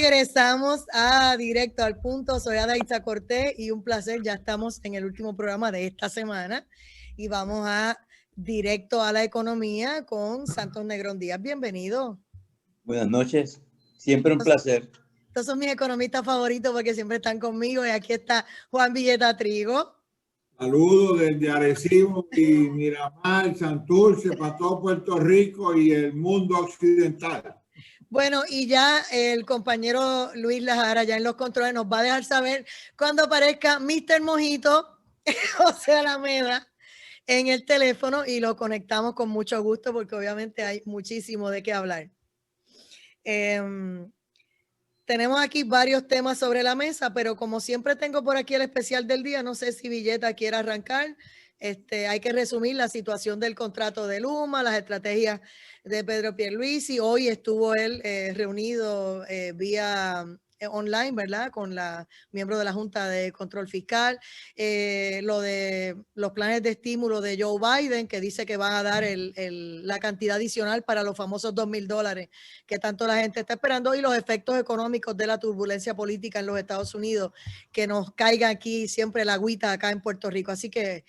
regresamos a Directo al Punto. Soy Adaitza Cortés y un placer. Ya estamos en el último programa de esta semana y vamos a directo a la economía con Santos Negrón Díaz. Bienvenido. Buenas noches. Siempre un placer. Estos son mis economistas favoritos porque siempre están conmigo. Y aquí está Juan Villeta Trigo. Saludos desde Arecibo y Miramar, Santurce, para todo Puerto Rico y el mundo occidental. Bueno, y ya el compañero Luis Lajara, ya en los controles, nos va a dejar saber cuando aparezca Mr. Mojito, José Alameda, en el teléfono y lo conectamos con mucho gusto porque obviamente hay muchísimo de qué hablar. Tenemos aquí varios temas sobre la mesa, pero como siempre tengo por aquí el especial del día, no sé si Villeta quiere arrancar. Hay que resumir la situación del contrato de Luma, las estrategias de Pedro Pierluisi. Hoy estuvo él reunido vía online, ¿verdad? Con la miembro de la Junta de Control Fiscal. Lo de los planes de estímulo de Joe Biden, que dice que van a dar la cantidad adicional para los famosos $2,000 que tanto la gente está esperando, y los efectos económicos de la turbulencia política en los Estados Unidos, que nos caiga aquí siempre la agüita acá en Puerto Rico. Así que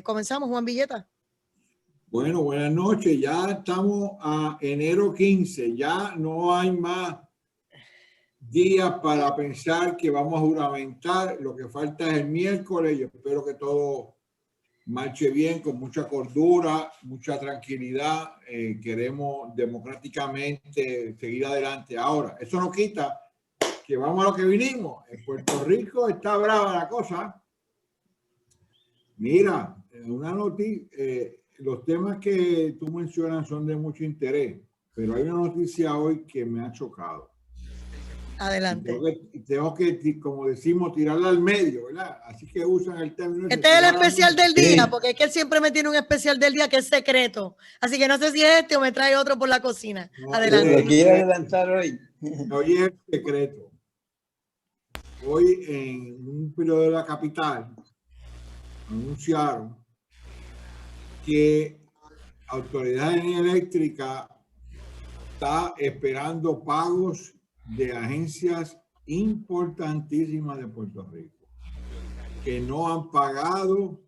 comenzamos, Juan Villeta. Bueno, buenas noches. Ya estamos a enero 15. Ya no hay más días para pensar que vamos a juramentar. Lo que falta es el miércoles. Yo espero que todo marche bien, con mucha cordura, mucha tranquilidad. Queremos democráticamente seguir adelante. Ahora, eso no quita que vamos a lo que vinimos. En Puerto Rico está brava la cosa. Mira, una noticia, los temas que tú mencionas son de mucho interés, pero hay una noticia hoy que me ha chocado. Adelante. Tengo que, como decimos, tirarla al medio, ¿verdad? Así que usan el término. Este es el especial del día, porque es que él siempre me tiene un especial del día que es secreto. Así que no sé si es este o me trae otro por la cocina. No, adelante. ¿Lo quiere adelantar hoy? Hoy es el secreto. Hoy en un periodo de la capital anunciaron que Autoridad de Energía Eléctrica está esperando pagos de agencias importantísimas de Puerto Rico que no han pagado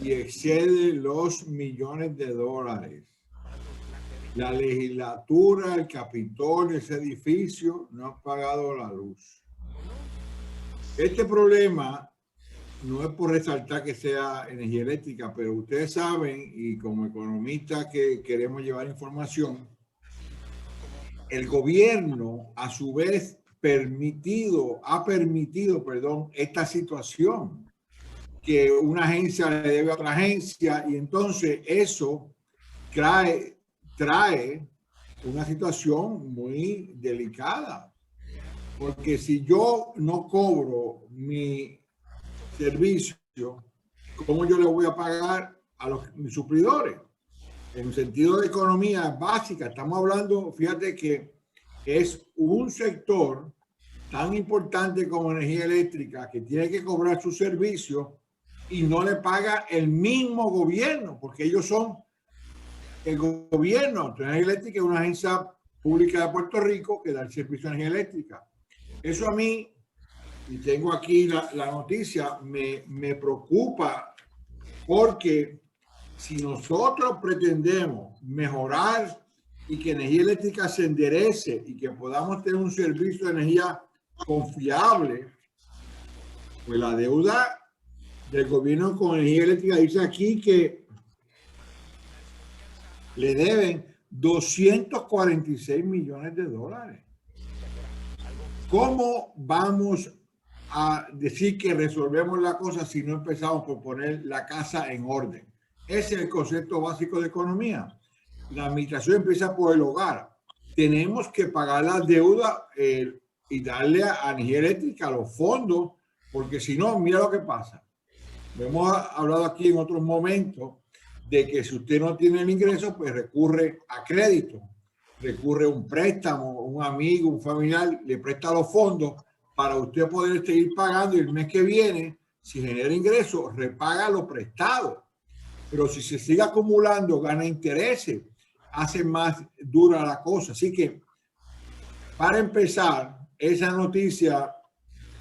y excede los millones de dólares. La legislatura, el Capitolio, ese edificio no han pagado la luz. Este problema no es por resaltar que sea energía eléctrica, pero ustedes saben, y como economistas que queremos llevar información, el gobierno a su vez ha permitido esta situación, que una agencia le debe a otra agencia, y entonces eso trae una situación muy delicada, porque si yo no cobro mi servicio, ¿cómo yo le voy a pagar a mis suplidores? En sentido de economía básica, estamos hablando, fíjate que es un sector tan importante como energía eléctrica que tiene que cobrar su servicio y no le paga el mismo gobierno, porque ellos son el gobierno. Energía Eléctrica es una agencia pública de Puerto Rico que da el servicio de energía eléctrica. Eso a mí, y tengo aquí la noticia, me preocupa, porque si nosotros pretendemos mejorar y que energía eléctrica se enderece y que podamos tener un servicio de energía confiable, pues la deuda del gobierno con energía eléctrica dice aquí que le deben 246 millones de dólares. ¿Cómo vamos a decir que resolvemos la cosa si no empezamos por poner la casa en orden? Ese es el concepto básico de economía. La administración empieza por el hogar. Tenemos que pagar la deuda y darle a energía eléctrica los fondos, porque si no, mira lo que pasa. Hemos hablado aquí en otros momentos de que si usted no tiene el ingreso, pues recurre a crédito, recurre a un préstamo, un amigo, un familiar, le presta los fondos para usted poder seguir pagando, y el mes que viene, si genera ingresos, repaga lo prestado. Pero si se sigue acumulando, gana intereses, hace más dura la cosa. Así que, para empezar, esa noticia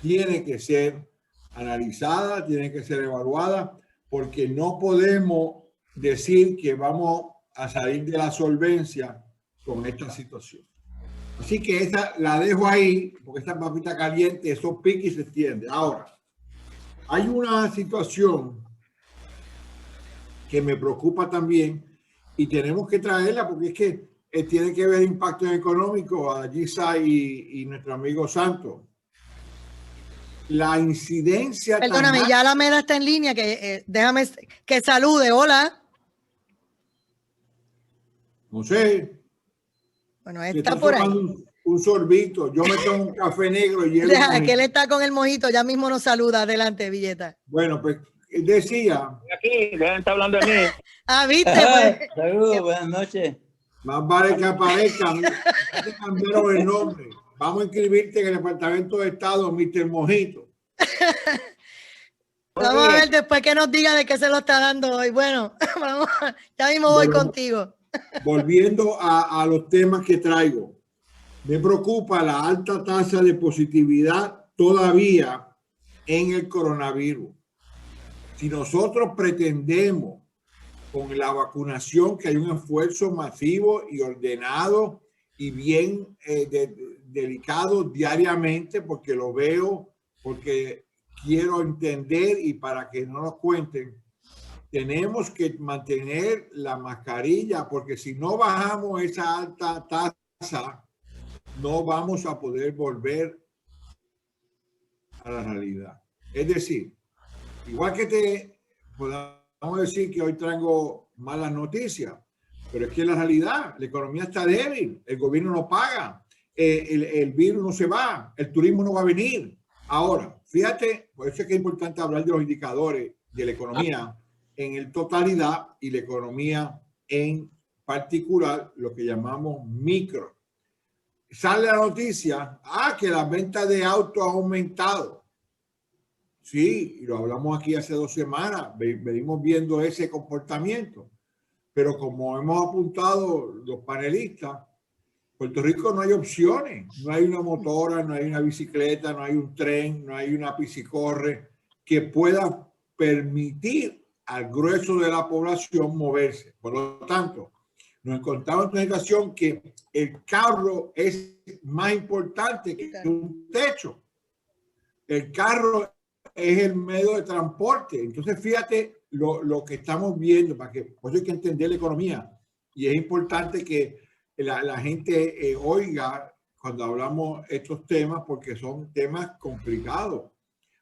tiene que ser analizada, tiene que ser evaluada, porque no podemos decir que vamos a salir de la solvencia con esta situación. Así que esa la dejo ahí, porque esta papita caliente, eso pica y se extiende. Ahora, hay una situación que me preocupa también y tenemos que traerla porque es que tiene que ver impacto económico a Gisa y nuestro amigo Santos. La incidencia. Perdóname, ya la Mela está en línea, que déjame que salude. Hola. No sé. Bueno, está por ahí. Un sorbito. Yo me tomo un café negro y hielo. Deja que él está con el mojito, ya mismo nos saluda. Adelante, Villeta. Bueno, pues decía. Aquí, está hablando de mí. Ah, viste. Pues. Saludos, buenas noches. Más vale que aparezca. Te cambiaron el nombre. Vamos a inscribirte en el Departamento de Estado, Mr. Mojito. Vamos a ver después que nos diga de qué se lo está dando hoy. Bueno, vamos, ya mismo voy contigo. Volviendo a los temas que traigo. Me preocupa la alta tasa de positividad todavía en el coronavirus. Si nosotros pretendemos con la vacunación que hay un esfuerzo masivo y ordenado y bien delicado diariamente, porque lo veo, porque quiero entender y para que no nos cuenten, tenemos que mantener la mascarilla, porque si no bajamos esa alta tasa, no vamos a poder volver a la realidad. Es decir, igual que podemos decir que hoy traigo malas noticias, pero es que la realidad, la economía está débil, el gobierno no paga, el virus no se va, el turismo no va a venir. Ahora, fíjate, por eso es que es importante hablar de los indicadores de la economía en totalidad y la economía en particular, lo que llamamos micro. Sale la noticia, que la venta de autos ha aumentado. Sí, y lo hablamos aquí hace 2 semanas, venimos viendo ese comportamiento. Pero como hemos apuntado los panelistas, Puerto Rico no hay opciones. No hay una motora, no hay una bicicleta, no hay un tren, no hay una piscicorre que pueda permitir al grueso de la población moverse. Por lo tanto, nos encontramos en una situación que el carro es más importante que un techo. El carro es el medio de transporte. Entonces, fíjate lo que estamos viendo, para que por eso hay que entender la economía. Y es importante que la gente oiga cuando hablamos estos temas, porque son temas complicados.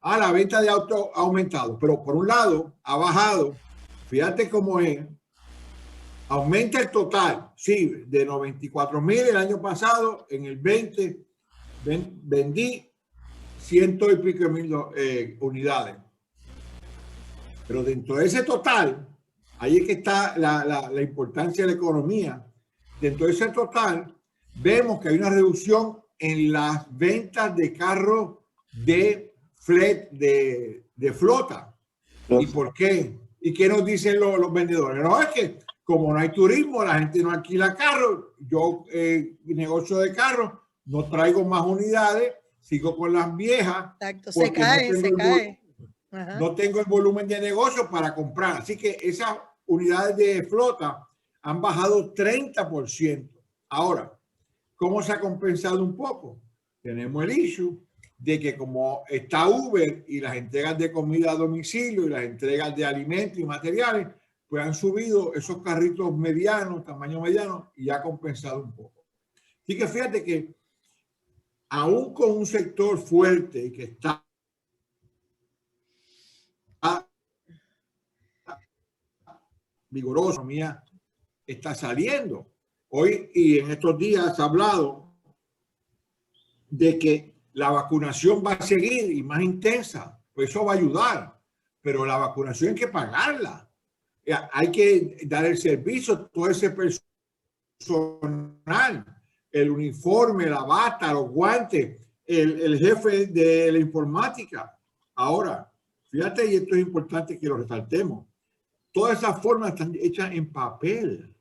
La venta de autos ha aumentado, pero por un lado ha bajado. Fíjate cómo es. Aumenta el total, sí, de 94,000 el año pasado, en el 20 vendí 100 y pico mil unidades. Pero dentro de ese total, ahí es que está la importancia de la economía. Dentro de ese total, vemos que hay una reducción en las ventas de carros de flota. ¿Y por qué? ¿Y qué nos dicen los vendedores? No, es que como no hay turismo, la gente no alquila carros. Yo, negocio de carros, no traigo más unidades, sigo con las viejas. Exacto, se cae. Ajá. No tengo el volumen de negocio para comprar. Así que esas unidades de flota han bajado 30%. Ahora, ¿cómo se ha compensado un poco? Tenemos el issue de que como está Uber y las entregas de comida a domicilio y las entregas de alimentos y materiales, pues han subido esos carritos medianos, tamaño mediano, y ha compensado un poco. Así que fíjate que aún con un sector fuerte y que está vigoroso, mía, está saliendo. Hoy y en estos días se ha hablado de que la vacunación va a seguir y más intensa, pues eso va a ayudar, pero la vacunación hay que pagarla. Hay que dar el servicio, todo ese personal, el uniforme, la bata, los guantes, el jefe de la informática. Ahora, fíjate, y esto es importante que lo resaltemos, todas esas formas están hechas en papel.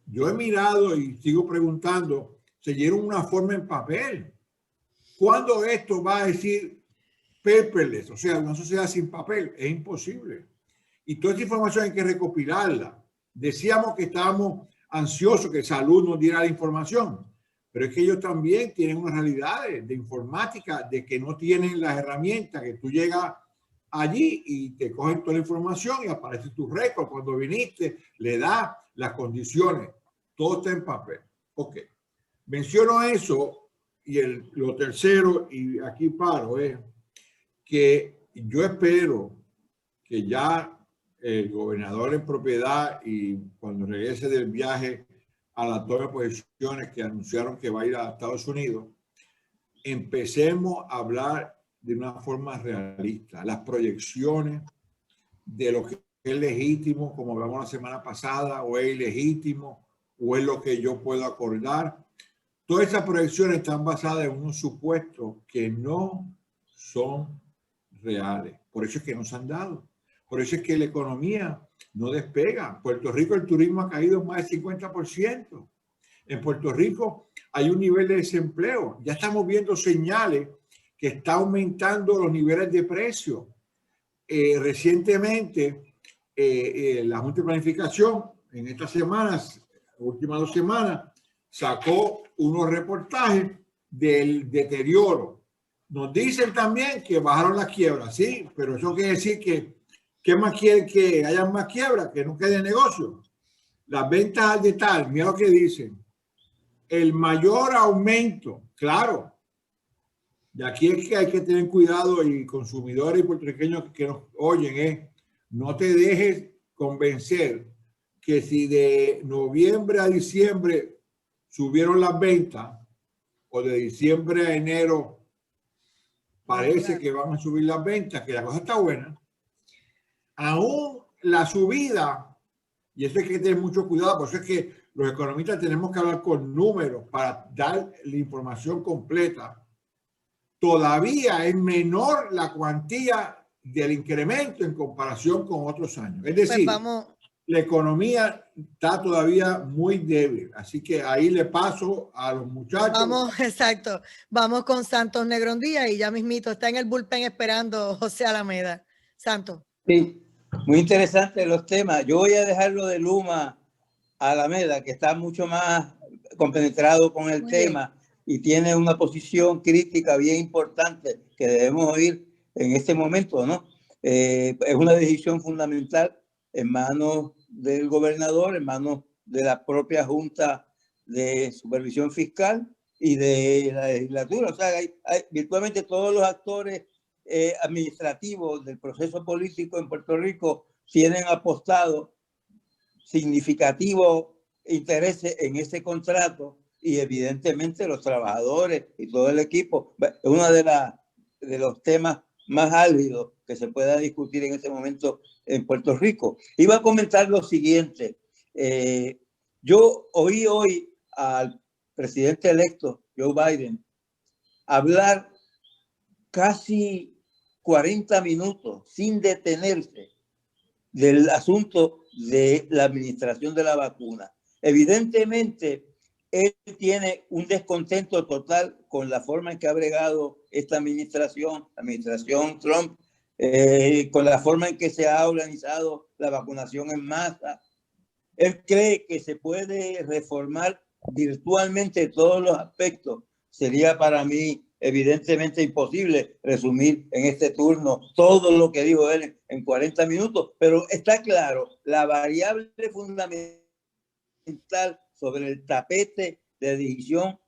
Yo he mirado y sigo preguntando, se dieron una forma en papel. ¿Cuándo esto va a decir paperless? O sea, una sociedad sin papel. Es imposible. Y toda esta información hay que recopilarla. Decíamos que estábamos ansiosos que Salud nos diera la información, pero es que ellos también tienen unas realidades de informática, de que no tienen las herramientas, que tú llegas allí y te cogen toda la información y aparece tu récord cuando viniste, le da las condiciones, todo está en papel. Ok, menciono eso y lo tercero, y aquí paro, es que yo espero que ya el gobernador en propiedad y cuando regrese del viaje a la toma de posiciones que anunciaron que va a ir a Estados Unidos, empecemos a hablar de una forma realista, las proyecciones de lo que es legítimo, como hablamos la semana pasada, o es ilegítimo, o es lo que yo puedo acordar. Todas esas proyecciones están basadas en unos supuestos que no son reales. Por eso es que no se han dado. Por eso es que la economía no despega. Puerto Rico, el turismo ha caído más del 50%. En Puerto Rico hay un nivel de desempleo. Ya estamos viendo señales que está aumentando los niveles de precio. Recientemente, la Junta de Planificación, en estas semanas, últimas 2 semanas, sacó unos reportajes del deterioro. Nos dicen también que bajaron las quiebras, sí, pero eso quiere decir que más quieren que haya más quiebras, que no quede negocio. Las ventas al detalle, mira lo que dicen. El mayor aumento, claro, de aquí es que hay que tener cuidado, y consumidores y puertorriqueños que nos oyen, no te dejes convencer que si de noviembre a diciembre subieron las ventas, o de diciembre a enero parece que van a subir las ventas, que la cosa está buena. Aún la subida, y eso hay que tener mucho cuidado, por eso es que los economistas tenemos que hablar con números para dar la información completa. Todavía es menor la cuantía del incremento en comparación con otros años. Es decir, pues la economía está todavía muy débil. Así que ahí le paso a los muchachos. Vamos, exacto. Vamos con Santos Negrón Díaz y ya mismito está en el bullpen esperando José Alameda. Santos. Sí, muy interesante los temas. Yo voy a dejarlo de Luma a Alameda, que está mucho más compenetrado con el tema y tiene una posición crítica bien importante que debemos oír en este momento, ¿no? Es una decisión fundamental en manos del gobernador, en manos de la propia Junta de Supervisión Fiscal y de la legislatura. O sea, hay virtualmente todos los actores administrativos del proceso político en Puerto Rico tienen apostado significativo interés en ese contrato, y evidentemente los trabajadores y todo el equipo es uno de los temas más álgidos que se pueda discutir en este momento en Puerto Rico. Iba a comentar lo siguiente. Yo oí hoy al presidente electo Joe Biden hablar casi 40 minutos sin detenerse del asunto de la administración de la vacuna. Evidentemente, él tiene un descontento total con la forma en que ha bregado esta administración, la administración Trump, con la forma en que se ha organizado la vacunación en masa. Él cree que se puede reformar virtualmente todos los aspectos. Sería para mí evidentemente imposible resumir en este turno todo lo que dijo él en 40 minutos, pero está claro, la variable fundamental sobre el tapete de decisión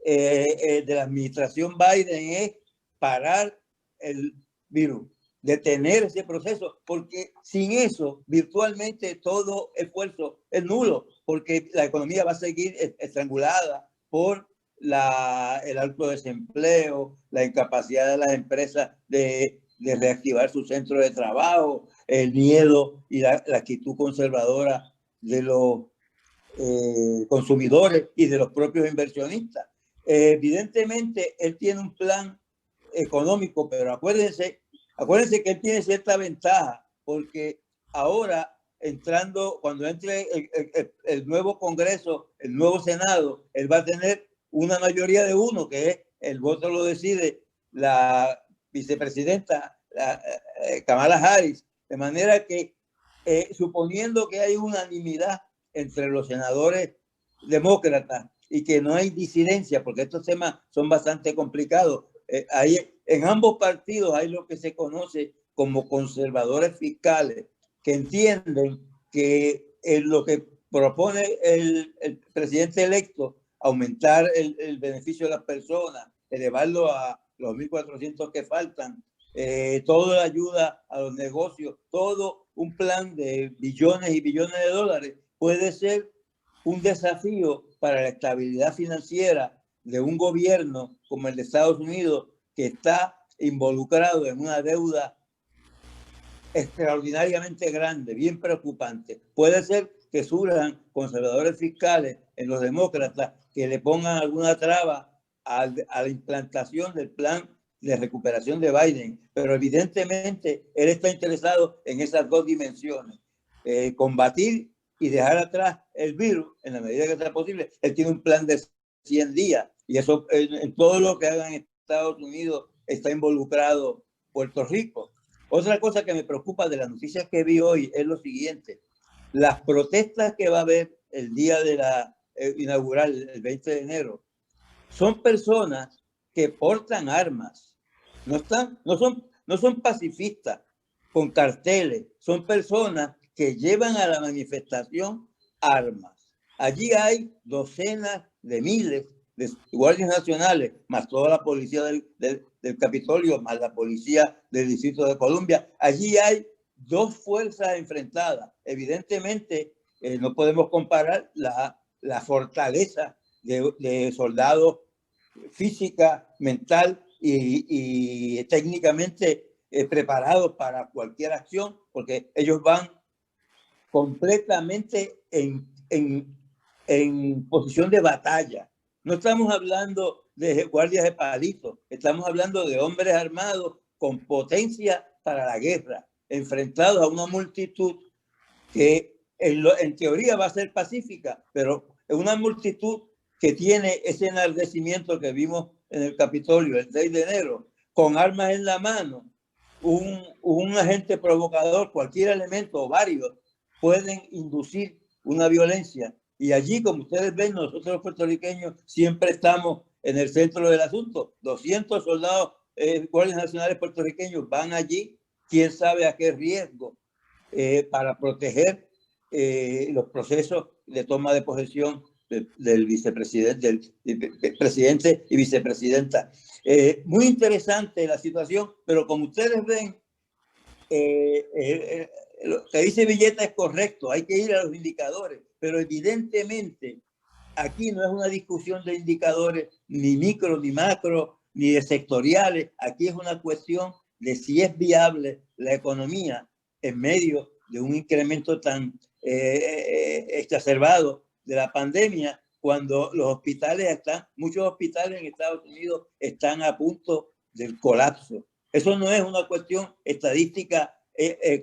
de la administración Biden es parar el virus, detener ese proceso, porque sin eso virtualmente todo esfuerzo es nulo, porque la economía va a seguir estrangulada por el alto desempleo, la incapacidad de las empresas de reactivar su centro de trabajo, el miedo y la actitud conservadora de los consumidores y de los propios inversionistas. Evidentemente, él tiene un plan económico, pero acuérdense que él tiene cierta ventaja, porque ahora cuando entre el nuevo Congreso, el nuevo Senado, él va a tener una mayoría de 1, que es el voto lo decide la vicepresidenta Kamala Harris, de manera que suponiendo que hay unanimidad entre los senadores demócratas y que no hay disidencia, porque estos temas son bastante complicados, en ambos partidos hay lo que se conoce como conservadores fiscales, que entienden que lo que propone el presidente electo, aumentar el beneficio de las personas, elevarlo a los 1.400 que faltan, toda la ayuda a los negocios, todo un plan de billones y billones de dólares, puede ser un desafío para la estabilidad financiera de un gobierno como el de Estados Unidos, que está involucrado en una deuda extraordinariamente grande, bien preocupante. Puede ser que surjan conservadores fiscales en los demócratas que le pongan alguna traba a la implantación del plan de recuperación de Biden, pero evidentemente él está interesado en esas dos dimensiones, combatir y dejar atrás el virus en la medida que sea posible. Él tiene un plan de 100 días y eso en todo lo que hagan en Estados Unidos está involucrado Puerto Rico. Otra cosa que me preocupa de las noticias que vi hoy es lo siguiente: las protestas que va a haber el día de la inaugural, el 20 de enero, son personas que portan armas, no son pacifistas con carteles, son personas que llevan a la manifestación armas. Allí hay docenas de miles de guardias nacionales, más toda la policía del Capitolio, más la policía del Distrito de Columbia. Allí hay dos fuerzas enfrentadas. Evidentemente, no podemos comparar la fortaleza de soldados física, mental y técnicamente preparados para cualquier acción, porque ellos van completamente en posición de batalla. No estamos hablando de guardias de palitos, estamos hablando de hombres armados con potencia para la guerra, enfrentados a una multitud que en teoría va a ser pacífica, pero es una multitud que tiene ese enardecimiento que vimos en el Capitolio el 6 de enero, con armas en la mano. Un agente provocador, cualquier elemento o varios, pueden inducir una violencia. Y allí, como ustedes ven, nosotros los puertorriqueños siempre estamos en el centro del asunto. 200 soldados, guardias nacionales puertorriqueños van allí, quién sabe a qué riesgo, para proteger los procesos de toma de posesión del vicepresidente, del presidente y vicepresidenta. Muy interesante la situación, pero como ustedes ven, lo que dice Villeta es correcto, hay que ir a los indicadores, pero evidentemente aquí no es una discusión de indicadores ni micro, ni macro, ni de sectoriales. Aquí es una cuestión de si es viable la economía en medio de un incremento tan exacerbado de la pandemia, cuando los hospitales muchos hospitales en Estados Unidos están a punto del colapso. Eso no es una cuestión estadística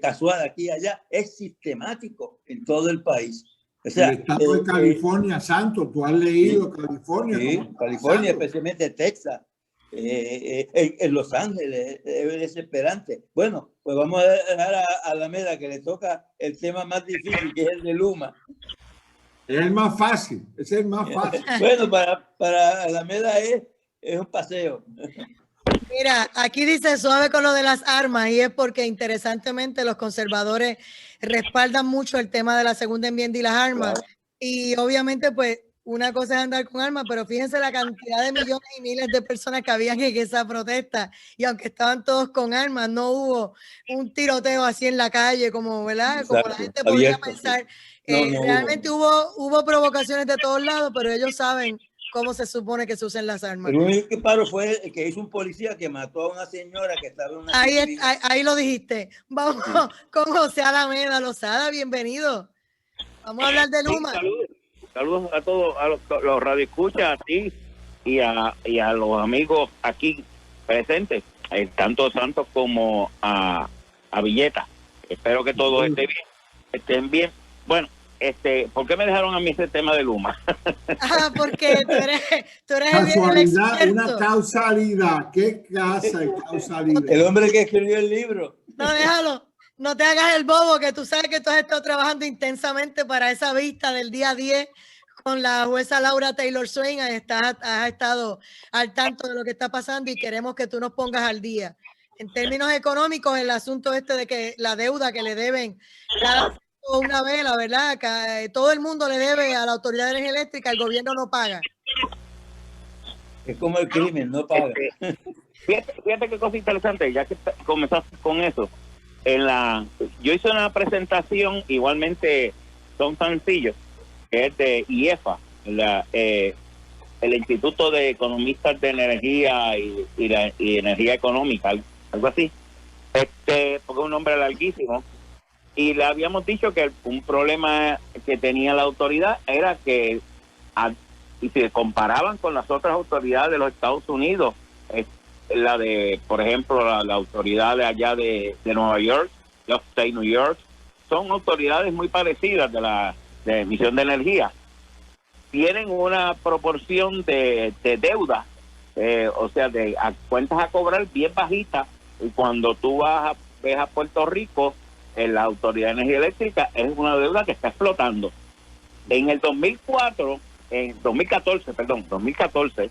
casual aquí y allá, es sistemático en todo el país. O sea, el estado de California, Santo, tú has leído sí, California. Sí, California, especialmente Texas, en Los Ángeles, es desesperante. Bueno, pues vamos a dejar a Alameda, que le toca el tema más difícil, que es el de Luma. Es el más fácil, es el más fácil. Bueno, para Alameda es un paseo. Mira, aquí dice suave con lo de las armas, y es porque interesantemente los conservadores respaldan mucho el tema de la segunda enmienda y las armas. Claro. Y obviamente pues una cosa es andar con armas, pero fíjense la cantidad de millones y miles de personas que habían en esa protesta, y aunque estaban todos con armas, no hubo un tiroteo así en la calle como, ¿verdad? Exacto. Como la gente podría abierto, pensar. Sí. No realmente hubo provocaciones de todos lados, pero ellos saben cómo se supone que se usen las armas. El único que paró fue el que hizo un policía que mató a una señora que estaba en una... Ahí lo dijiste. Vamos con José Alameda Lozada, bienvenido. Vamos a hablar de Luma. Saludos a todos, a los radioescuchas, a ti y a los amigos aquí presentes, tanto Santos como a Villeta. Espero que todos estén bien. Bueno, ¿por qué me dejaron a mí ese tema de Luma? Porque tú eres el Casualidad, experto. una causalidad. ¿Qué clase de causalidad? El hombre que escribió el libro. No, déjalo. No te hagas el bobo, que tú sabes que tú has estado trabajando intensamente para esa vista del día 10 con la jueza Laura Taylor Swain. Has estado al tanto de lo que está pasando y queremos que tú nos pongas al día. En términos económicos, el asunto de que la deuda que le deben cada una vela, ¿verdad? Que todo el mundo le debe a la Autoridad de Energía Eléctrica, el gobierno no paga. Es como el crimen, no paga. Fíjate qué cosa interesante, ya que comenzaste con eso. Yo hice una presentación, igualmente Don Sancillo, que es de IEFA, el Instituto de Economistas de Energía y Energía Económica, algo así, porque es un nombre larguísimo, y le habíamos dicho que un problema que tenía la autoridad era que, y si comparaban con las otras autoridades de los Estados Unidos, la de, por ejemplo, la autoridad de allá de Nueva York, de Upstate New York, son autoridades muy parecidas de emisión de energía. Tienen una proporción de deuda, o sea, de cuentas a cobrar bien bajita, y cuando tú ves a Puerto Rico, la Autoridad de Energía Eléctrica es una deuda que está explotando. En el 2014,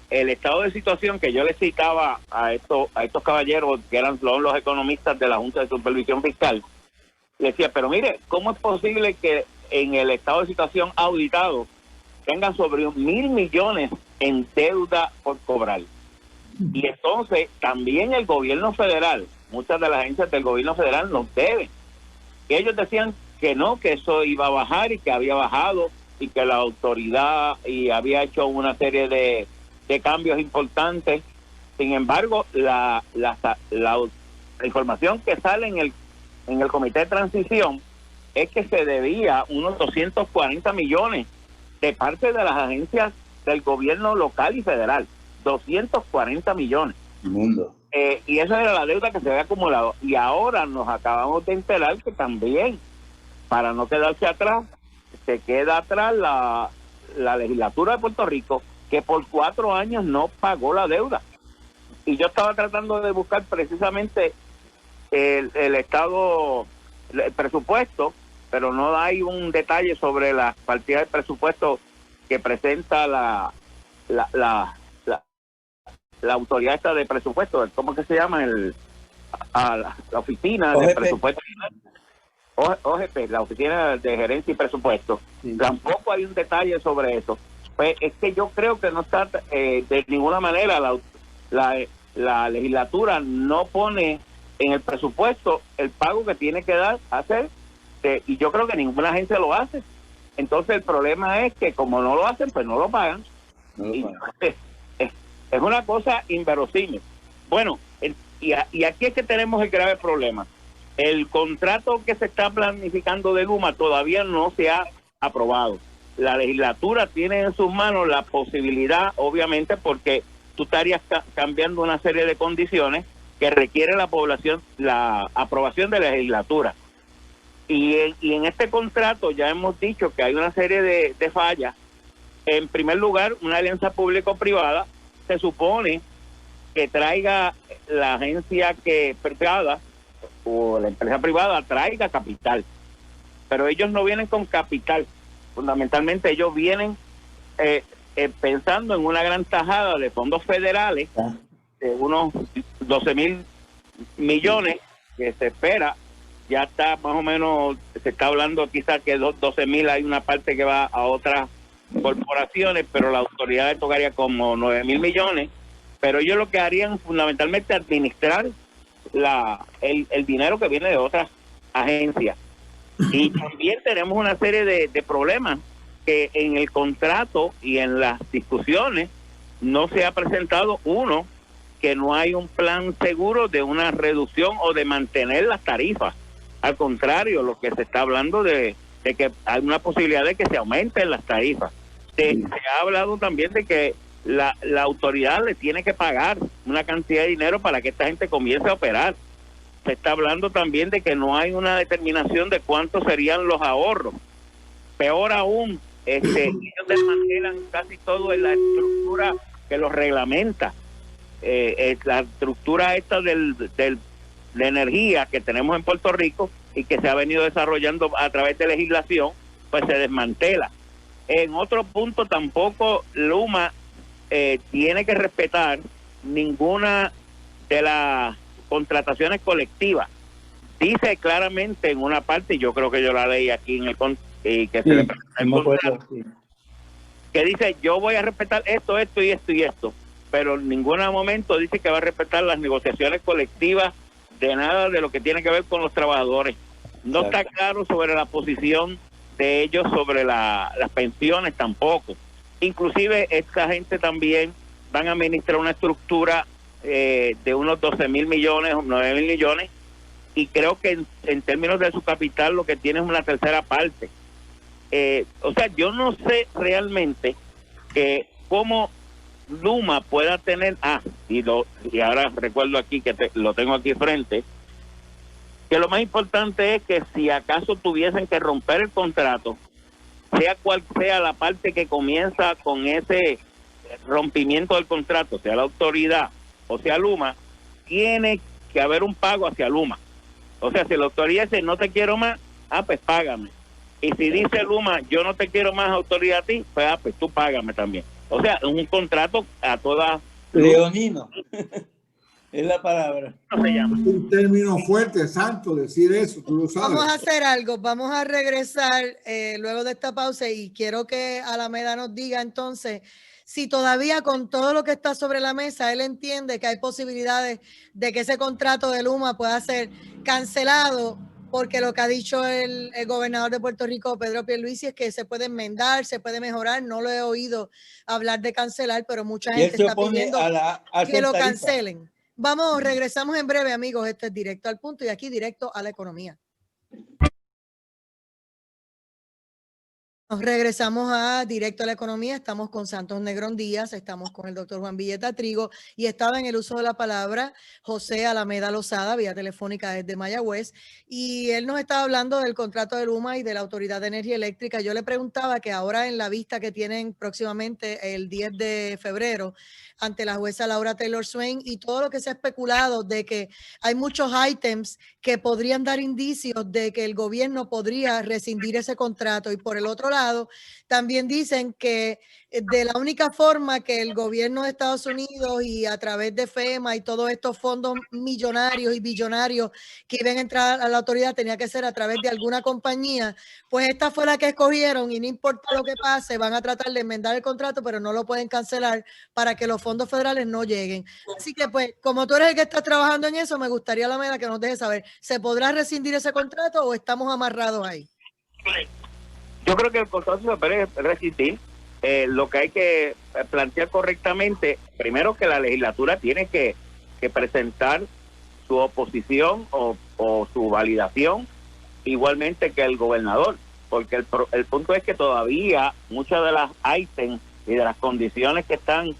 el estado de situación que yo le citaba a estos caballeros que eran los economistas de la Junta de Supervisión Fiscal, le decía, pero mire, ¿cómo es posible que en el estado de situación auditado tengan sobre 1,000 millones en deuda por cobrar? Y entonces también el gobierno federal, muchas de las agencias del gobierno federal nos deben. Y ellos decían que no, que eso iba a bajar y que había bajado y que la autoridad había hecho una serie de cambios importantes. Sin embargo, la información que sale en el comité de transición es que se debía unos 240 millones de parte de las agencias del gobierno local y federal. 240 millones. Mundo. Y esa era la deuda que se había acumulado. Y ahora nos acabamos de enterar que también, para no quedarse atrás, se queda atrás la legislatura de Puerto Rico, que por 4 años no pagó la deuda. Y yo estaba tratando de buscar precisamente el presupuesto, pero no hay un detalle sobre las partidas de presupuesto que presenta la autoridad esta de presupuesto. ¿Cómo que se llama? La oficina de presupuesto. OGP, la oficina de gerencia y presupuesto. Sí. Tampoco hay un detalle sobre eso. Pues es que yo creo que no está de ninguna manera la legislatura no pone en el presupuesto el pago que tiene que hacer, y yo creo que ninguna agencia lo hace. Entonces el problema es que como no lo hacen, pues no lo pagan. Es una cosa inverosímil. Bueno, y aquí es que tenemos el grave problema. El contrato que se está planificando de Luma todavía no se ha aprobado. La legislatura tiene en sus manos la posibilidad, obviamente, porque tú estarías cambiando una serie de condiciones que requiere la aprobación de la legislatura. Y en este contrato ya hemos dicho que hay una serie de fallas. En primer lugar, una alianza público-privada se supone que traiga la agencia privada o la empresa privada traiga capital, pero ellos no vienen con capital. Fundamentalmente ellos vienen pensando en una gran tajada de fondos federales de unos 12,000 millones que se espera. Ya está más o menos, se está hablando quizás que 12,000 hay una parte que va a otras corporaciones, pero la autoridad tocaría como 9,000 millones, pero ellos lo que harían fundamentalmente es administrar el dinero que viene de otras agencias. Y también tenemos una serie de problemas que en el contrato y en las discusiones no se ha presentado. Uno, que no hay un plan seguro de una reducción o de mantener las tarifas. Al contrario, lo que se está hablando de que hay una posibilidad de que se aumenten las tarifas. Se ha hablado también de que la autoridad le tiene que pagar una cantidad de dinero para que esta gente comience a operar. Se está hablando también de que no hay una determinación de cuántos serían los ahorros. peor aún, ellos desmantelan casi todo en la estructura que los reglamenta. La estructura esta de energía que tenemos en Puerto Rico y que se ha venido desarrollando a través de legislación, pues se desmantela. En otro punto, tampoco Luma tiene que respetar ninguna de las contrataciones colectivas. Dice claramente en una parte, y yo creo que yo la leí aquí en el que se le presenta el contrato, que dice: yo voy a respetar esto, esto y esto y esto, pero en ningún momento dice que va a respetar las negociaciones colectivas de nada de lo que tiene que ver con los trabajadores. No está claro sobre la posición de ellos sobre las pensiones tampoco. Inclusive esta gente también van a administrar una estructura de unos 12,000 millones o 9,000 millones, y creo que en términos de su capital lo que tiene es una tercera parte. O sea, yo no sé realmente cómo Luma pueda tener, y ahora recuerdo aquí que lo tengo aquí frente, que lo más importante es que si acaso tuviesen que romper el contrato, sea cual sea la parte que comienza con ese rompimiento del contrato, sea la autoridad o sea Luma, tiene que haber un pago hacia Luma. O sea, si la autoridad dice: no te quiero más, pues págame. Y si dice Luma: yo no te quiero más, autoridad, a ti, pues tú págame también. O sea, un contrato a toda... Leonino. Es la palabra. ¿Cómo se llama? Un término fuerte, Santo, decir eso, tú lo sabes. Vamos a hacer algo, vamos a regresar luego de esta pausa, y quiero que Alameda nos diga entonces si todavía con todo lo que está sobre la mesa, él entiende que hay posibilidades de que ese contrato de Luma pueda ser cancelado, porque lo que ha dicho el gobernador de Puerto Rico, Pedro Pierluisi, es que se puede enmendar, se puede mejorar. No lo he oído hablar de cancelar, pero mucha gente está pidiendo que lo cancelen. Vamos, regresamos en breve, amigos. Este es Directo al Punto, y aquí directo a la economía. Nos regresamos a Directo a la Economía. Estamos con Santos Negrón Díaz, estamos con el doctor Juan Villeta Trigo, y estaba en el uso de la palabra José Alameda Lozada, vía telefónica desde Mayagüez, y él nos estaba hablando del contrato de Luma y de la Autoridad de Energía Eléctrica. Yo le preguntaba que ahora, en la vista que tienen próximamente el 10 de febrero ante la jueza Laura Taylor Swain, y todo lo que se ha especulado de que hay muchos ítems que podrían dar indicios de que el gobierno podría rescindir ese contrato, y por el otro lado también dicen que de la única forma que el gobierno de Estados Unidos, y a través de FEMA y todos estos fondos millonarios y billonarios que iban a entrar a la autoridad, tenía que ser a través de alguna compañía. Pues esta fue la que escogieron, y no importa lo que pase, van a tratar de enmendar el contrato, pero no lo pueden cancelar para que los fondos federales no lleguen. Así que, pues, como tú eres el que está trabajando en eso, me gustaría, Alameda, que nos dejes saber, ¿se podrá rescindir ese contrato o estamos amarrados ahí? Yo creo que el contrato se puede resistir. Lo que hay que plantear correctamente, primero, que la legislatura tiene que presentar su oposición o su validación, igualmente que el gobernador, porque el punto es que todavía muchas de las ítems y de las condiciones que están,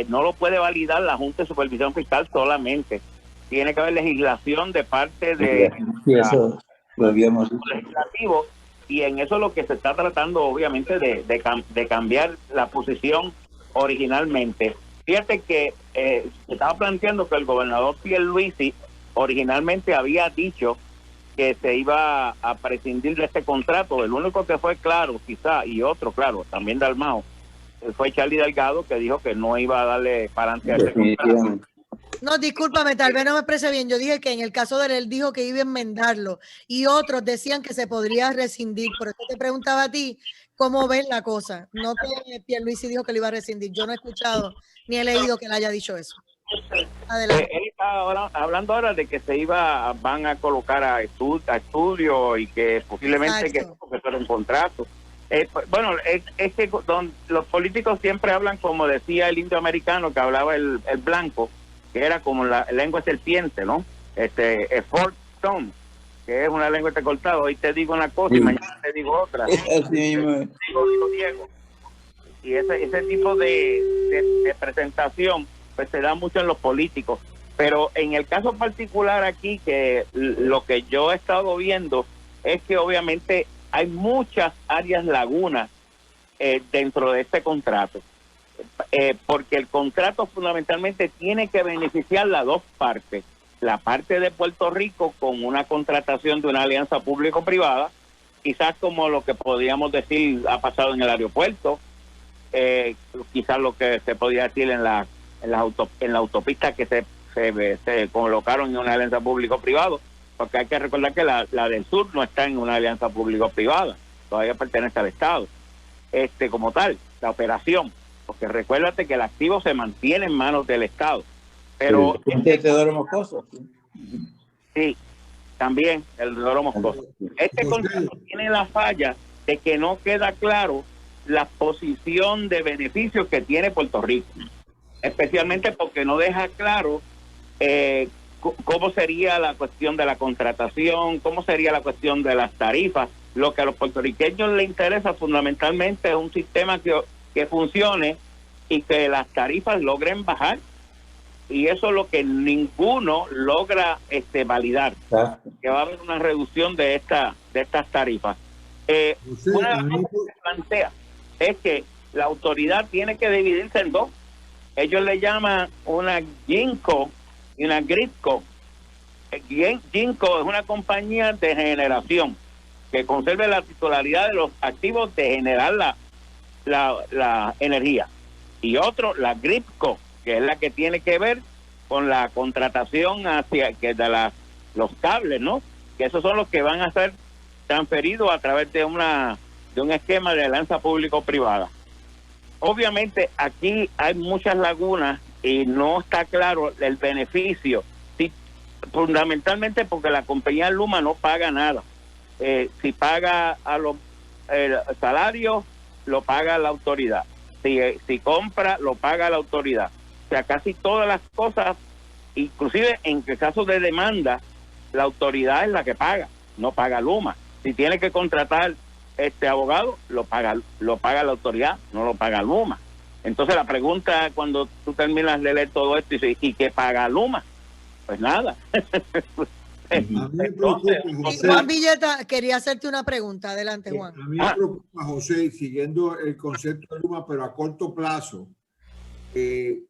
no lo puede validar la Junta de Supervisión Fiscal solamente. Tiene que haber legislación de parte de legislativo, y en eso es lo que se está tratando, obviamente, de cambiar la posición originalmente. Fíjate que se estaba planteando que el gobernador Pierluisi originalmente había dicho que se iba a prescindir de este contrato. El único que fue claro, quizá, y otro claro, también Dalmau, fue Charlie Delgado, que dijo que no iba a darle para adelante a ese contrato. No, discúlpame, tal vez no me expresé bien. Yo dije que en el caso de él dijo que iba a enmendarlo, y otros decían que se podría rescindir. Por eso te preguntaba a ti cómo ves la cosa. No que Pierluisi dijo que lo iba a rescindir. Yo no he escuchado ni he leído que él haya dicho eso. Adelante. Él está hablando ahora de que van a colocar a estudio, y que posiblemente que fuera un contrato. Bueno, es que los políticos siempre hablan, como decía el indio americano que hablaba el blanco, que era como la lengua serpiente, ¿no? Fork tongue, que es una lengua entrecortada. Hoy te digo una cosa y mañana te digo otra. Digo Diego. Y ese tipo de presentación, pues se da mucho en los políticos. Pero en el caso particular aquí, que lo que yo he estado viendo es que obviamente hay muchas áreas lagunas dentro de este contrato, porque el contrato fundamentalmente tiene que beneficiar las dos partes, la parte de Puerto Rico con una contratación de una alianza público-privada, quizás como lo que podríamos decir ha pasado en el aeropuerto, quizás lo que se podría decir en la autopista que se colocaron en una alianza público-privada, porque hay que recordar que la del sur no está en una alianza público-privada, todavía pertenece al Estado, como tal, la operación, porque recuérdate que el activo se mantiene en manos del Estado. Pero sí, también el Teodoro Moscoso. Este contrato tiene la falla de que no queda claro la posición de beneficios que tiene Puerto Rico, especialmente porque no deja claro cómo sería la cuestión de la contratación, cómo sería la cuestión de las tarifas. Lo que a los puertorriqueños les interesa fundamentalmente es un sistema que funcione y que las tarifas logren bajar, y eso es lo que ninguno logra validar, que va a haber una reducción de estas tarifas. Una de las cosas que se plantea es que la autoridad tiene que dividirse en dos. Ellos le llaman una GINCO y una GRIDCO. GINCO es una compañía de generación que conserve la titularidad de los activos de generar la energía, y otro, la GRIDCO, que es la que tiene que ver con la contratación de los cables, ¿no? Que esos son los que van a ser transferidos a través de un esquema de alianza público-privada. Obviamente aquí hay muchas lagunas y no está claro el beneficio, fundamentalmente porque la compañía Luma no paga nada. Si paga a los salarios, lo paga la autoridad. Si compra, lo paga la autoridad. O sea, casi todas las cosas, inclusive en el caso de demanda, la autoridad es la que paga, no paga Luma. Si tiene que contratar abogado, lo paga la autoridad, no lo paga Luma. Entonces la pregunta cuando tú terminas de leer todo esto, dice, ¿y qué paga Luma? Pues nada. Juan Villeta, quería hacerte una pregunta. Adelante, Juan. A mí me preocupa, José, siguiendo el concepto de Luma, pero a corto plazo,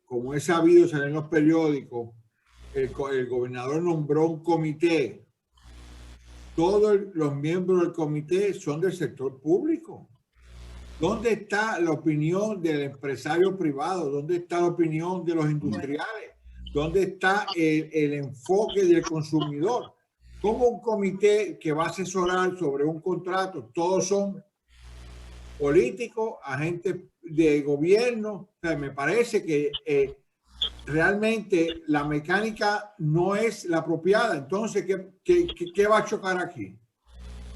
como es sabido, salen en los periódicos, el gobernador nombró un comité. Todos los miembros del comité son del sector público. ¿Dónde está la opinión del empresario privado? ¿Dónde está la opinión de los industriales? ¿Dónde está el enfoque del consumidor? ¿Cómo un comité que va a asesorar sobre un contrato, todos son políticos, agentes de gobierno? O sea, me parece que realmente la mecánica no es la apropiada. Entonces, ¿qué va a chocar aquí?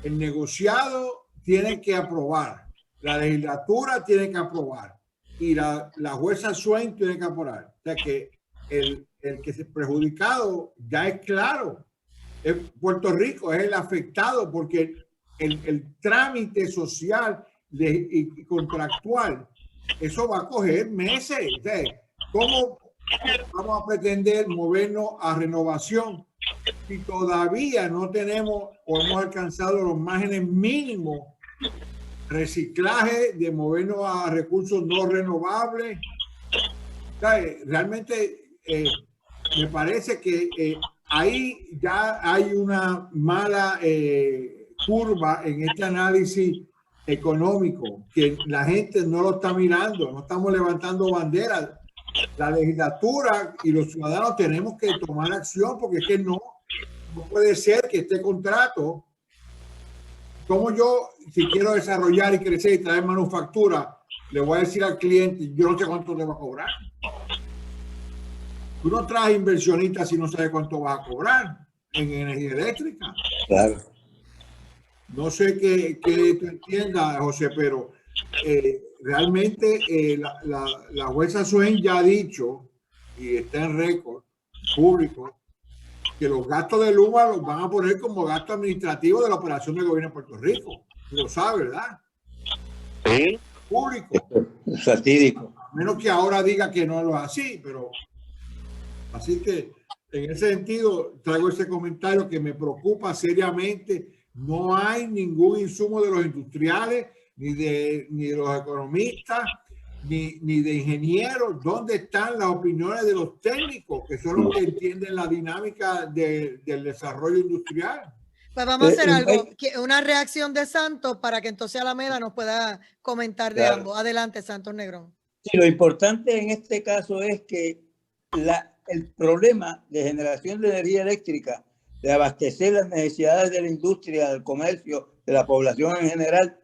El negociado tiene que aprobar, la legislatura tiene que aprobar y la jueza Swain tiene que aprobar. O sea que el que es perjudicado ya es claro, es Puerto Rico, es el afectado, porque el trámite social y contractual, eso va a coger meses. O sea, ¿cómo vamos a pretender movernos a renovación si todavía no tenemos o hemos alcanzado los márgenes mínimos? Reciclaje, de movernos a recursos no renovables. O sea, realmente me parece que ahí ya hay una mala curva en este análisis económico, que la gente no lo está mirando, no estamos levantando banderas. La legislatura y los ciudadanos tenemos que tomar acción, porque es que no puede ser que este contrato, como yo, si quiero desarrollar y crecer y traer manufactura, le voy a decir al cliente, yo no sé cuánto le va a cobrar. Tú no traes inversionistas si no sabes cuánto vas a cobrar en energía eléctrica. Claro. No sé qué tú entiendas, José, pero realmente la jueza Swain ya ha dicho, y está en récord público, que los gastos de Luma los van a poner como gasto administrativo de la operación del gobierno de Puerto Rico. Tú lo sabes, ¿verdad? Sí. Público. Satírico. A menos que ahora diga que no lo es así, pero así que en ese sentido traigo ese comentario que me preocupa seriamente No hay ningún insumo de los industriales, ni de los economistas, ni de ingenieros. ¿Dónde están las opiniones de los técnicos, que son los que entienden la dinámica del desarrollo industrial? Pues vamos a hacer algo, una reacción de Santos para que entonces Alameda nos pueda comentar de ambos. Adelante, Santos Negrón. Sí, lo importante en este caso es que el problema de generación de energía eléctrica, de abastecer las necesidades de la industria, del comercio, de la población en general,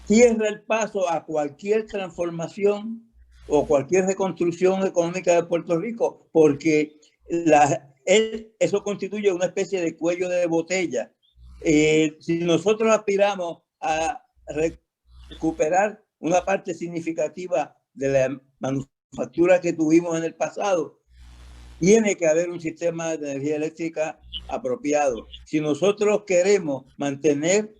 cierra el paso a cualquier transformación o cualquier reconstrucción económica de Puerto Rico, porque eso constituye una especie de cuello de botella. Si nosotros aspiramos a recuperar una parte significativa de la manufactura que tuvimos en el pasado, tiene que haber un sistema de energía eléctrica apropiado. Si nosotros queremos mantener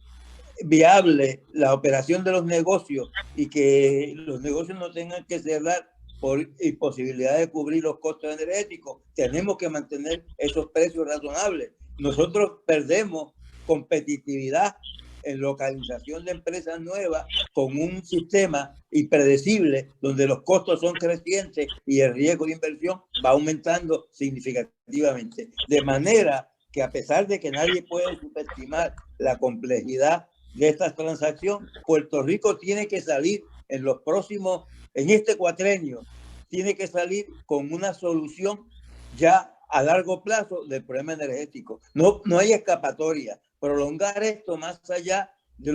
viable la operación de los negocios y que los negocios no tengan que cerrar por imposibilidad de cubrir los costos energéticos, tenemos que mantener esos precios razonables. Nosotros perdemos competitividad en localización de empresas nuevas con un sistema impredecible donde los costos son crecientes y el riesgo de inversión va aumentando significativamente. De manera que, a pesar de que nadie puede subestimar la complejidad de esta transacción, Puerto Rico tiene que salir en este cuatrenio, tiene que salir con una solución ya a largo plazo del problema energético. No hay escapatoria. Prolongar esto más allá de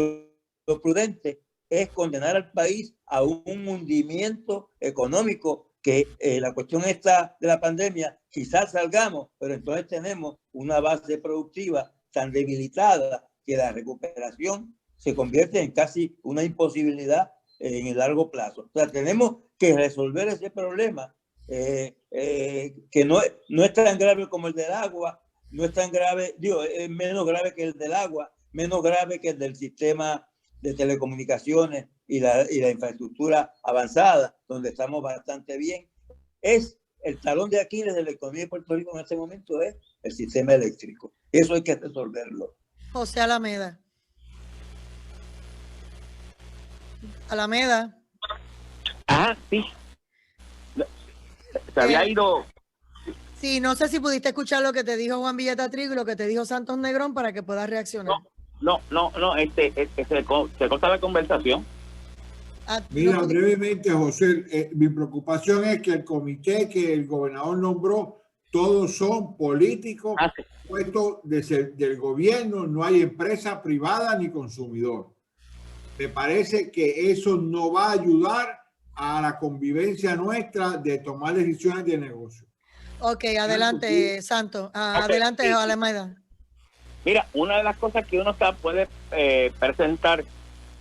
lo prudente es condenar al país a un hundimiento económico, que la cuestión esta de la pandemia, quizás salgamos, pero entonces tenemos una base productiva tan debilitada que la recuperación se convierte en casi una imposibilidad en el largo plazo. O sea, tenemos que resolver ese problema que no es tan grave como el del agua, no es tan grave, es menos grave que el del agua, menos grave que el del sistema de telecomunicaciones y la infraestructura avanzada, donde estamos bastante bien. Es el talón de Aquiles de la economía de Puerto Rico en este momento, es el sistema eléctrico. Eso hay que resolverlo. José Alameda. Alameda. Ah, sí. Se había ido. Sí, no sé si pudiste escuchar lo que te dijo Juan Villeta Trigo y lo que te dijo Santos Negrón para que puedas reaccionar. No, se corta la conversación. Mira, brevemente, José, mi preocupación es que el comité que el gobernador nombró, todos son políticos, puestos del gobierno, no hay empresa privada ni consumidor. Me parece que eso no va a ayudar a la convivencia nuestra de tomar decisiones de negocio. Ok, adelante, Santos. Adelante, sí. Alameda. Mira, una de las cosas que uno puede presentar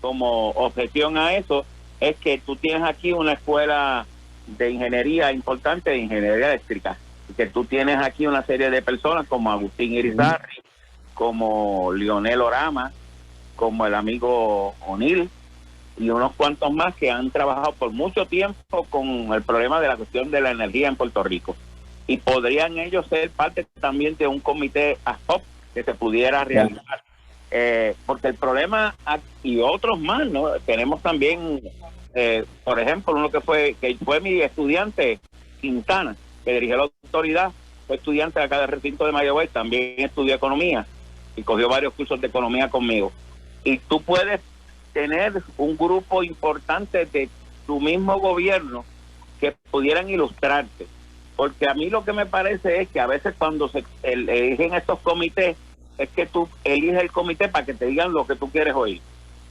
como objeción a eso es que tú tienes aquí una escuela de ingeniería importante, de ingeniería eléctrica, que tú tienes aquí una serie de personas como Agustín Irizarry, como Lionel Orama, como el amigo O'Neill y unos cuantos más que han trabajado por mucho tiempo con el problema de la cuestión de la energía en Puerto Rico. Y podrían ellos ser parte también de un comité ad hoc que se pudiera realizar. Porque el problema, y otros más, ¿no? Tenemos también, por ejemplo, uno que fue mi estudiante, Quintana, que dirigió la autoridad, fue estudiante de acá del recinto de Mayagüez, también estudió economía y cogió varios cursos de economía conmigo. Y tú puedes tener un grupo importante de tu mismo gobierno que pudieran ilustrarte. Porque a mí lo que me parece es que a veces cuando se eligen estos comités, es que tú eliges el comité para que te digan lo que tú quieres oír.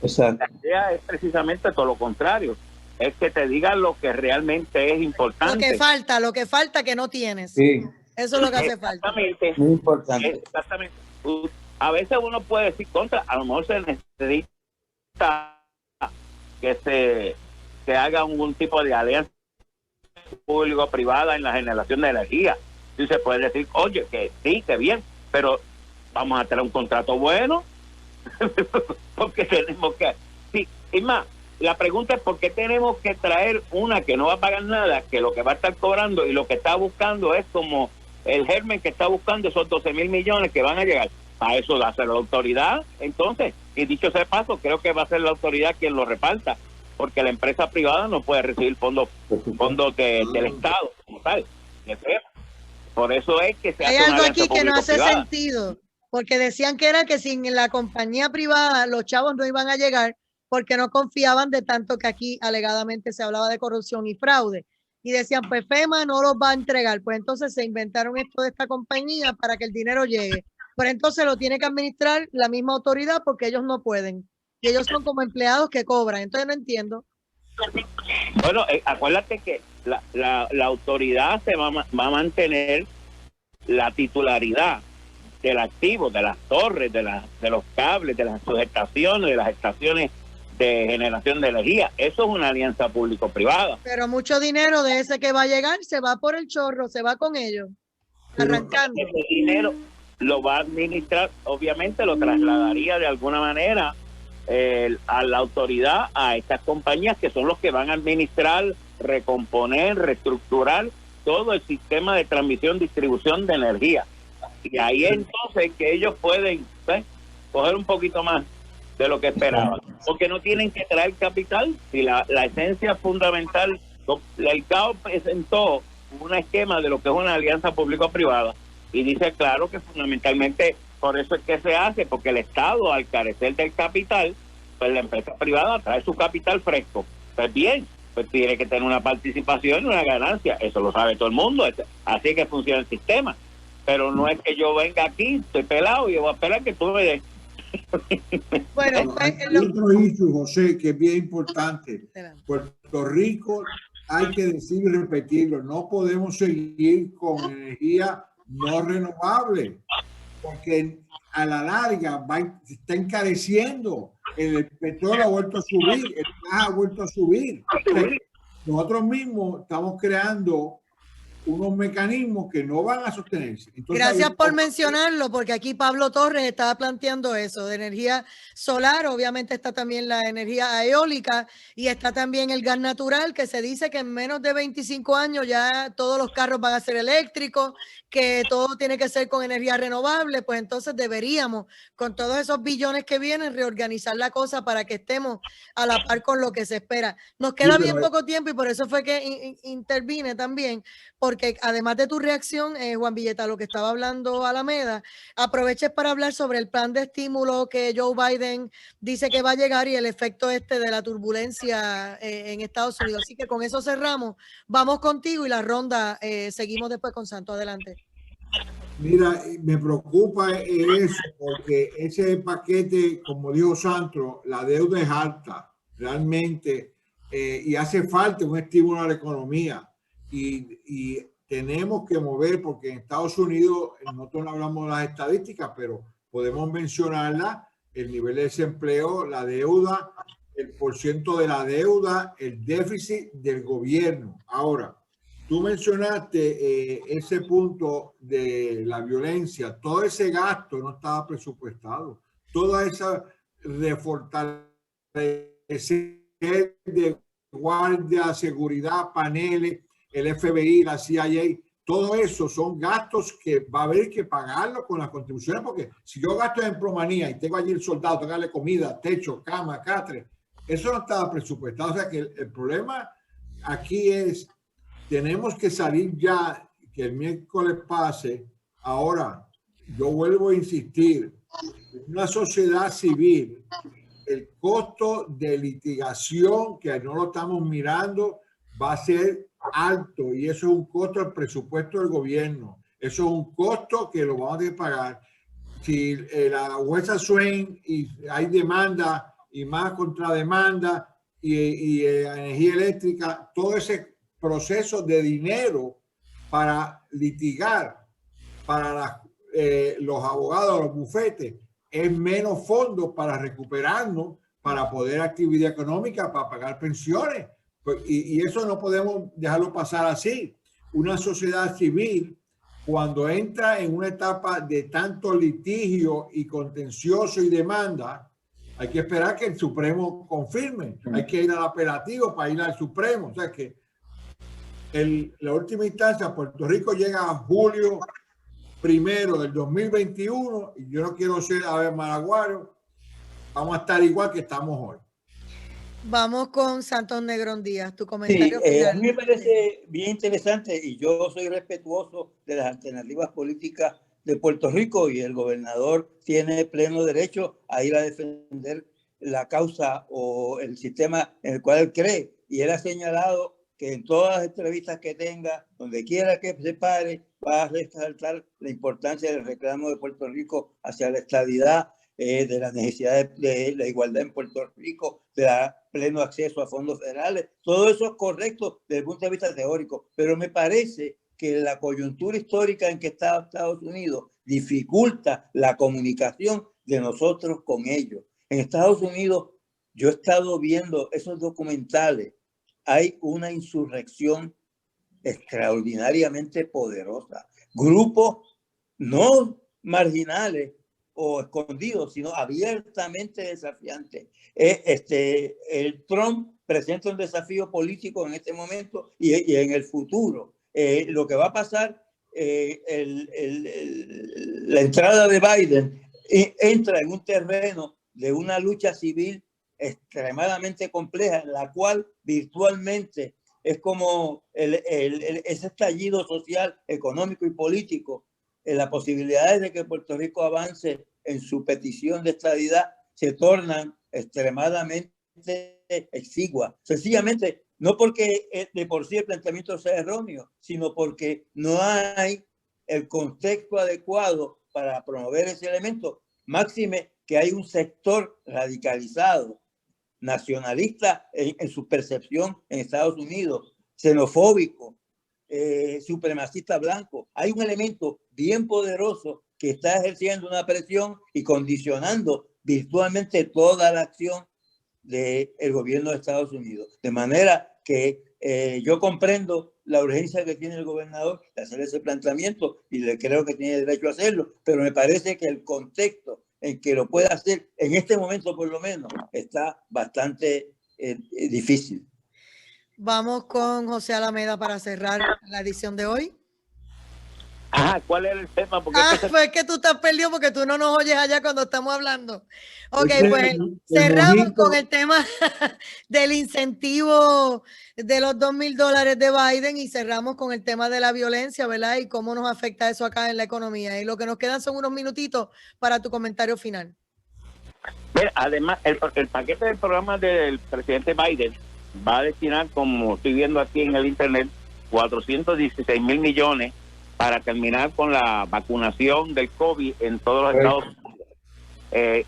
Exacto. La idea es precisamente todo lo contrario. Es que te digan lo que realmente es importante. Lo que falta que no tienes. Sí. Eso es lo que hace falta. Exactamente. Muy importante. Exactamente. A veces uno puede decir a lo mejor se necesita que se haga un tipo de alianza público-privada en la generación de energía. Y se puede decir, oye, que sí, que bien, pero vamos a tener un contrato bueno, porque tenemos que... Sí, y más, la pregunta es por qué tenemos que traer una que no va a pagar nada, que lo que va a estar cobrando y lo que está buscando es como el germen que está buscando esos 12,000 millones que van a llegar. A eso da ser la autoridad. Entonces, y dicho sea de paso, creo que va a ser la autoridad quien lo reparta, porque la empresa privada no puede recibir fondos del Estado como tal. Por eso es que se hay hace una algo alianza aquí que no hace público-privada. sentido, porque decían que era que sin la compañía privada los chavos no iban a llegar porque no confiaban de tanto que aquí alegadamente se hablaba de corrupción y fraude. Y decían, pues FEMA no los va a entregar. Pues entonces se inventaron esto de esta compañía para que el dinero llegue. Pero entonces lo tiene que administrar la misma autoridad porque ellos no pueden. Y ellos son como empleados que cobran. Entonces no entiendo. Bueno, acuérdate que la autoridad se va a mantener la titularidad del activo, de las torres, de los cables, de las subestaciones, de las estaciones de generación de energía. Eso es una alianza público-privada. Pero mucho dinero de ese que va a llegar se va por el chorro, se va con ellos, arrancando. Ese dinero lo va a administrar, obviamente lo trasladaría de alguna manera a la autoridad, a estas compañías que son los que van a administrar, recomponer, reestructurar todo el sistema de transmisión, distribución de energía. Y ahí entonces que ellos pueden coger un poquito más de lo que esperaban, porque no tienen que traer capital. Si la esencia fundamental, el CAO presentó un esquema de lo que es una alianza público-privada y dice claro que fundamentalmente por eso es que se hace, porque el Estado, al carecer del capital, pues la empresa privada trae su capital fresco. Pues bien, pues tiene que tener una participación y una ganancia, eso lo sabe todo el mundo, así que funciona el sistema. Pero no es que yo venga aquí, estoy pelado y yo voy a esperar que tú me des. Bueno, hay otro issue, José, que es bien importante. Puerto Rico, hay que decir y repetirlo, no podemos seguir con energía no renovable, porque a la larga se está encareciendo. El petróleo ha vuelto a subir, el gas ha vuelto a subir. Nosotros mismos estamos creando unos mecanismos que no van a sostenerse. Entonces, gracias por mencionarlo, porque aquí Pablo Torres estaba planteando eso, de energía solar, obviamente está también la energía eólica y está también el gas natural, que se dice que en menos de 25 años ya todos los carros van a ser eléctricos, que todo tiene que ser con energía renovable. Pues entonces deberíamos, con todos esos billones que vienen, reorganizar la cosa para que estemos a la par con lo que se espera. Nos queda bien poco tiempo y por eso fue que intervine también, porque además de tu reacción, Juan Villeta, lo que estaba hablando Alameda, aproveches para hablar sobre el plan de estímulo que Joe Biden dice que va a llegar y el efecto de la turbulencia en Estados Unidos. Así que con eso cerramos. Vamos contigo y la ronda seguimos después con Santo. Adelante. Mira, me preocupa eso, porque ese paquete, como dijo Sandro, la deuda es alta, realmente, y hace falta un estímulo a la economía. Y tenemos que mover, porque en Estados Unidos, nosotros no hablamos de las estadísticas, pero podemos mencionarla, el nivel de desempleo, la deuda, el porciento de la deuda, el déficit del gobierno. Ahora, tú mencionaste ese punto de la violencia, todo ese gasto no estaba presupuestado, toda esa de fortalecer de guardia, seguridad, paneles, el FBI, la CIA, todo eso son gastos que va a haber que pagarlo con las contribuciones, porque si yo gasto en plomanía y tengo allí el soldado, tengo que darle comida, techo, cama, catre, eso no estaba presupuestado. O sea que el problema aquí es, tenemos que salir ya, que el miércoles pase. Ahora, yo vuelvo a insistir, una sociedad civil, el costo de litigación, que no lo estamos mirando, va a ser alto, y eso es un costo del presupuesto del gobierno. Eso es un costo que lo vamos a tener que pagar. Si la jueza Swain y hay demanda y más contrademanda y energía eléctrica, todo ese proceso de dinero para litigar para los abogados, los bufetes, es menos fondos para recuperarnos, para poder actividad económica, para pagar pensiones. Y eso no podemos dejarlo pasar así. Una sociedad civil, cuando entra en una etapa de tanto litigio y contencioso y demanda, hay que esperar que el Supremo confirme. Hay que ir al apelativo para ir al Supremo. O sea que la última instancia, Puerto Rico llega a julio 1 del 2021, y yo no quiero ser Ave Maraguario, vamos a estar igual que estamos hoy. Vamos con Santos Negrón Díaz, tu Sí, comentario a final. mí me parece bien interesante y yo soy respetuoso de las alternativas políticas de Puerto Rico y el gobernador tiene pleno derecho a ir a defender la causa o el sistema en el cual él cree. Y él ha señalado que en todas las entrevistas que tenga, donde quiera que se pare, va a resaltar la importancia del reclamo de Puerto Rico hacia la estabilidad, de la necesidad de la igualdad en Puerto Rico, de la pleno acceso a fondos federales. Todo eso es correcto desde el punto de vista teórico, pero me parece que la coyuntura histórica en que está Estados Unidos dificulta la comunicación de nosotros con ellos. En Estados Unidos, yo he estado viendo esos documentales, hay una insurrección extraordinariamente poderosa. Grupos no marginales o escondidos, sino abiertamente desafiantes. El Trump presenta un desafío político en este momento y en el futuro. Lo que va a pasar, la entrada de Biden entra en un terreno de una lucha civil extremadamente compleja, en la cual virtualmente es como ese estallido social, económico y político. Las posibilidades de que Puerto Rico avance en su petición de estabilidad se tornan extremadamente exiguas. Sencillamente, no porque de por sí el planteamiento sea erróneo, sino porque no hay el contexto adecuado para promover ese elemento. Máxime que hay un sector radicalizado, nacionalista en su percepción en Estados Unidos, xenofóbico, supremacista blanco. Hay un elemento bien poderoso que está ejerciendo una presión y condicionando virtualmente toda la acción del gobierno de Estados Unidos. De manera que yo comprendo la urgencia que tiene el gobernador de hacer ese planteamiento y le creo que tiene derecho a hacerlo, pero me parece que el contexto en que lo pueda hacer en este momento por lo menos está bastante difícil. Vamos con José Alameda para cerrar la edición de hoy. Ajá, ¿cuál es el tema? Porque pues es que tú estás perdido porque tú no nos oyes allá cuando estamos hablando. Ok, pues el cerramos mojito, con el tema del incentivo de los $2,000 de Biden y cerramos con el tema de la violencia, ¿verdad? Y cómo nos afecta eso acá en la economía. Y lo que nos quedan son unos minutitos para tu comentario final. Mira, además, el paquete del programa del presidente Biden va a destinar, como estoy viendo aquí en el internet, 416 mil millones para terminar con la vacunación del COVID en todos los Estados Unidos.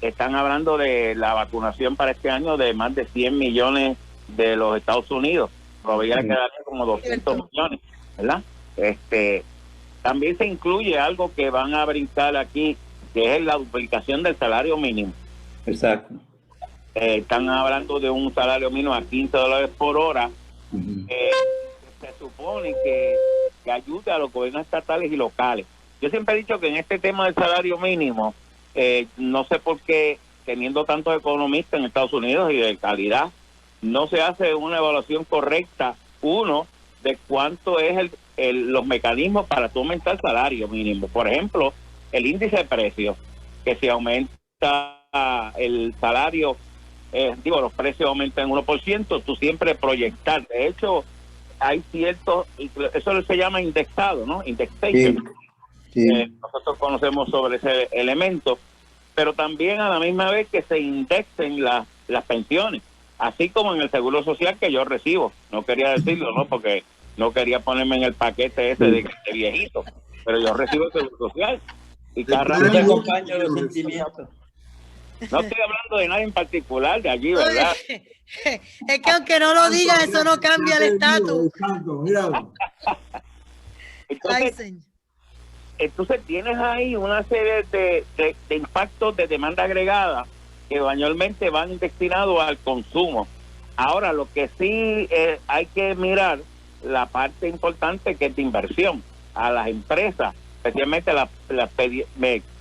Están hablando de la vacunación para este año de más de 100 millones de los Estados Unidos. Todavía le quedarían como 200 millones, ¿verdad? También se incluye algo que van a brincar aquí, que es la duplicación del salario mínimo. Exacto. Están hablando de un salario mínimo a $15 por hora. Se supone que ayude a los gobiernos estatales y locales. Yo siempre he dicho que en este tema del salario mínimo, no sé por qué, teniendo tantos economistas en Estados Unidos y de calidad, no se hace una evaluación correcta, uno, de cuánto es los mecanismos para tú aumentar el salario mínimo. Por ejemplo, el índice de precios, que si aumenta el salario, los precios aumentan 1%, tú siempre proyectar. De hecho, hay ciertos, eso se llama indexado, ¿no? Indexation. Sí. Nosotros conocemos sobre ese elemento, pero también a la misma vez que se indexen las pensiones, así como en el seguro social que yo recibo. No quería decirlo, ¿no? Porque no quería ponerme en el paquete ese de viejito, pero yo recibo el seguro social. Y cada rato te acompaña los sentimientos. No estoy hablando de nadie en particular de allí, ¿verdad? Es que aunque no lo digas, eso no cambia el estatus. Entonces tienes ahí una serie de impactos de demanda agregada que mayormente van destinados al consumo. Ahora, lo que sí hay que mirar, la parte importante que es de inversión a las empresas, especialmente las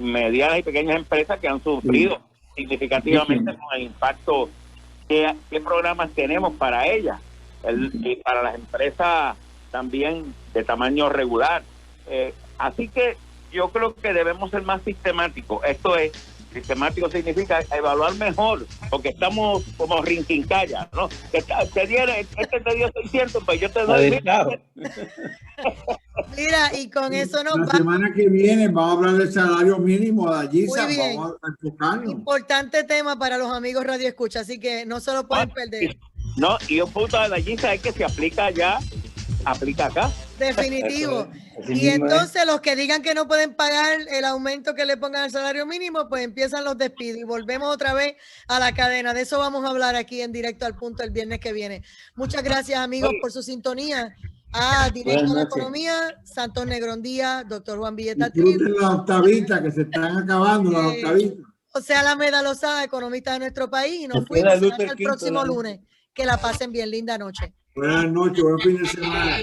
medianas y pequeñas empresas que han sufrido significativamente con el impacto. ¿Qué programas tenemos para ellas? Y para las empresas también de tamaño regular. Así que yo creo que debemos ser más sistemáticos. Esto es, sistemático significa evaluar mejor, porque estamos como rinquincaya, ¿no? Te dio 600, pues yo te doy 1000. Mira, y con eso nos La va. semana que viene vamos a hablar del salario mínimo de allí. Muy bien. Vamos a enfocarnos. Importante tema para los amigos Radio Escucha, así que no se lo pueden perder. No, y un punto de allí es que se aplica allá, aplica acá. Definitivo. Y entonces los que digan que no pueden pagar el aumento que le pongan al salario mínimo, pues empiezan los despidos y volvemos otra vez a la cadena. De eso vamos a hablar aquí en Directo al Punto el viernes que viene. Muchas gracias, amigos, por su sintonía. Directo a la Economía, Santos Negrón Díaz, doctor Juan Villeta. Disfruten las octavitas que se están acabando, las octavitas. José Alameda Lozada, economista de nuestro país, y nos fuimos hasta el próximo lunes. Que la pasen bien, linda noche. Buenas noches, buen fin de semana.